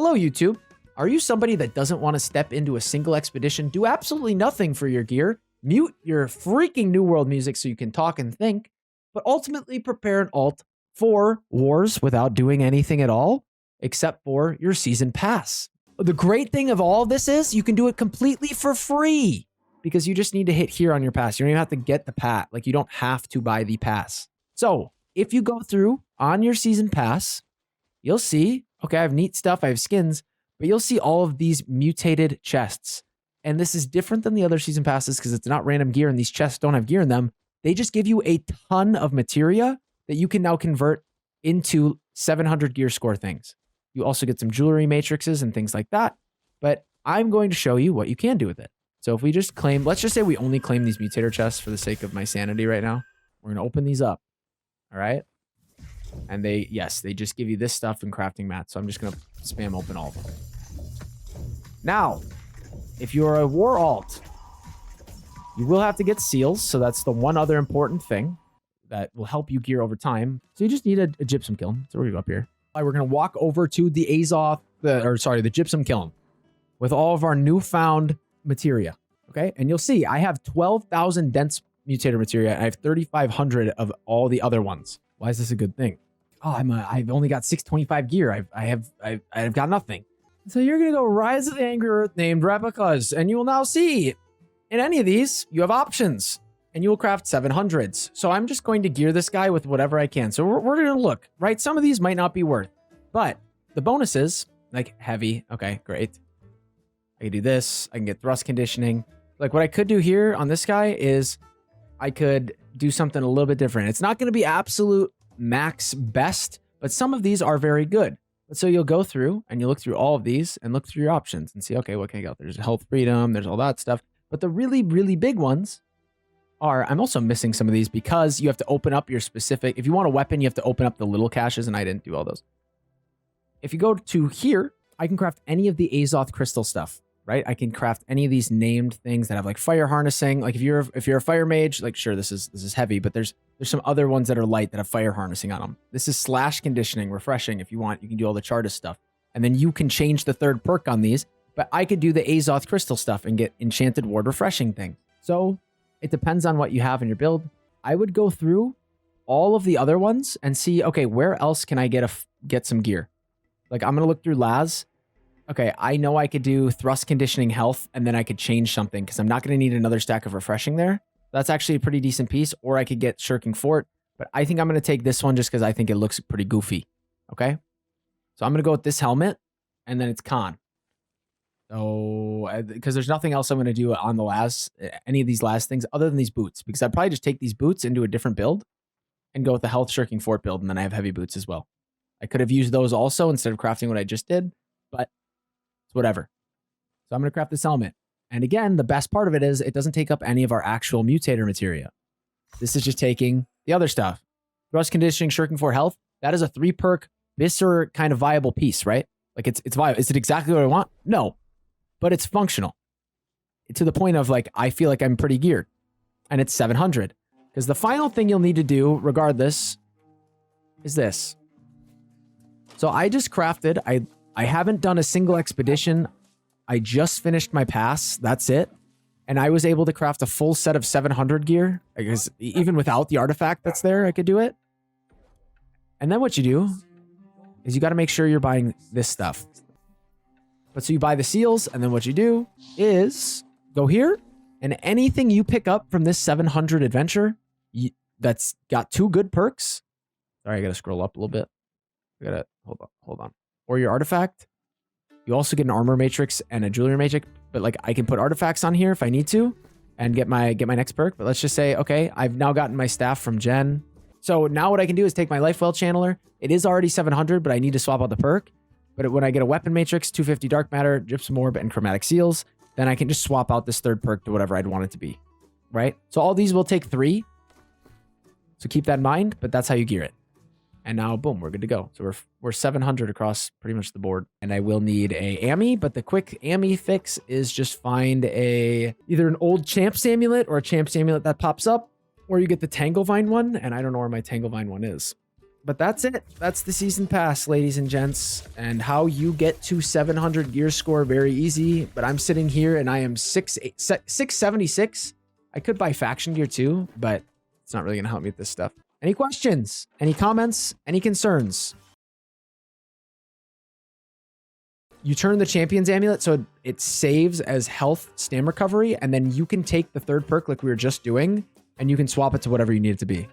Hello, YouTube. Are you somebody that doesn't want to step into a single expedition, do absolutely nothing for your gear, mute your freaking New World music so you can talk and think, but ultimately prepare an alt for wars without doing anything at all, except for your season pass? The great thing of all of this is you can do it completely for free because you just need to hit here on your pass. You don't even have to get the pat. Like, you don't have to buy the pass. So if you go through on your season pass, you'll see, okay, I have neat stuff, I have skins, but you'll see all of these mutated chests. And this is different than the other season passes because it's not random gear and these chests don't have gear in them. They just give you a ton of materia that you can now convert into 700 gear score things. You also get some jewelry matrices and things like that. But I'm going to show you what you can do with it. So if we just claim, let's just say we only claim these mutator chests for the sake of my sanity right now. We're going to open these up. All right. And they just give you this stuff in crafting mats. So I'm just going to spam open all of them. Now, if you're a war alt, you will have to get seals. So that's the one other important thing that will help you gear over time. So you just need a gypsum kiln. So we're going to go up here. We're going to walk over to the the gypsum kiln with all of our newfound materia. Okay. And you'll see I have 12,000 dense mutator materia. I have 3,500 of all the other ones. Why is this a good thing? Oh, I've only got 625 gear. I've got nothing. So you're going to go Rise of the Angry Earth named replicas, and you will now see in any of these, you have options, and you will craft 700s. So I'm just going to gear this guy with whatever I can. So we're going to look, right? Some of these might not be worth, but the bonuses, like heavy, okay, great. I can do this. I can get thrust conditioning. Like what I could do here on this guy is I could do something a little bit different. It's not going to be absolute max best, but some of these are very good. So you'll go through and you look through all of these and look through your options and see, okay, what can I go? There's health freedom. There's all that stuff. But the really, really big ones are, I'm also missing some of these because you have to open up your specific, if you want a weapon, you have to open up the little caches, and I didn't do all those. If you go to here, I can craft any of the Azoth crystal stuff, right? I can craft any of these named things that have like fire harnessing. Like if you're a fire mage, like sure, this is heavy, but there's some other ones that are light that have fire harnessing on them. This is slash conditioning, refreshing. If you want, you can do all the Chartist stuff. And then you can change the third perk on these, but I could do the Azoth crystal stuff and get enchanted ward refreshing thing. So it depends on what you have in your build. I would go through all of the other ones and see, okay, where else can I get some gear? Like I'm going to look through Laz. Okay, I know I could do thrust conditioning health, and then I could change something because I'm not going to need another stack of refreshing there. That's actually a pretty decent piece, or I could get shirking fort, but I think I'm going to take this one just because I think it looks pretty goofy. Okay, so I'm going to go with this helmet, and then it's con. So, because there's nothing else I'm going to do on the any of these last things other than these boots, because I'd probably just take these boots into a different build and go with the health shirking fort build, and then I have heavy boots as well. I could have used those also instead of crafting what I just did, but it's whatever. So I'm going to craft this helmet. And again, the best part of it is it doesn't take up any of our actual mutator materia. This is just taking the other stuff. Thrust conditioning, shirking for health. That is a 3-perk Visser kind of viable piece, right? Like it's viable. Is it exactly what I want? No, but it's functional to the point of like, I feel like I'm pretty geared, and it's 700 because the final thing you'll need to do regardless is this. So I just crafted, I haven't done a single expedition. I just finished my pass. That's it. And I was able to craft a full set of 700 gear. I guess even without the artifact that's there, I could do it. And then what you do is you got to make sure you're buying this stuff. But so you buy the seals, and then what you do is go here, and anything you pick up from this 700 adventure that's got 2 good perks. Sorry, I got to scroll up a little bit. I got to hold on. Or your artifact. You also get an armor matrix and a jewelry matrix, but like I can put artifacts on here if I need to and get my next perk. But let's just say, okay, I've now gotten my staff from Jen. So now what I can do is take my life well channeler. It is already 700, but I need to swap out the perk. But when I get a weapon matrix, 250 dark matter, gypsum orb, and chromatic seals, then I can just swap out this third perk to whatever I'd want it to be, right? So all these will take 3. So keep that in mind, but that's how you gear it. And now, boom, we're good to go. So we're 700 across pretty much the board. And I will need a AMI, but the quick AMI fix is just find either an old Champ's Amulet or a Champ's Amulet that pops up, or you get the Tanglevine one, and I don't know where my Tanglevine one is. But that's it. That's the season pass, ladies and gents. And how you get to 700 gear score, very easy. But I'm sitting here and I am 676. I could buy faction gear too, but it's not really going to help me with this stuff. Any questions? Any comments? Any concerns? You turn the champion's amulet so it saves as health stam recovery, and then you can take the third perk like we were just doing, and you can swap it to whatever you need it to be.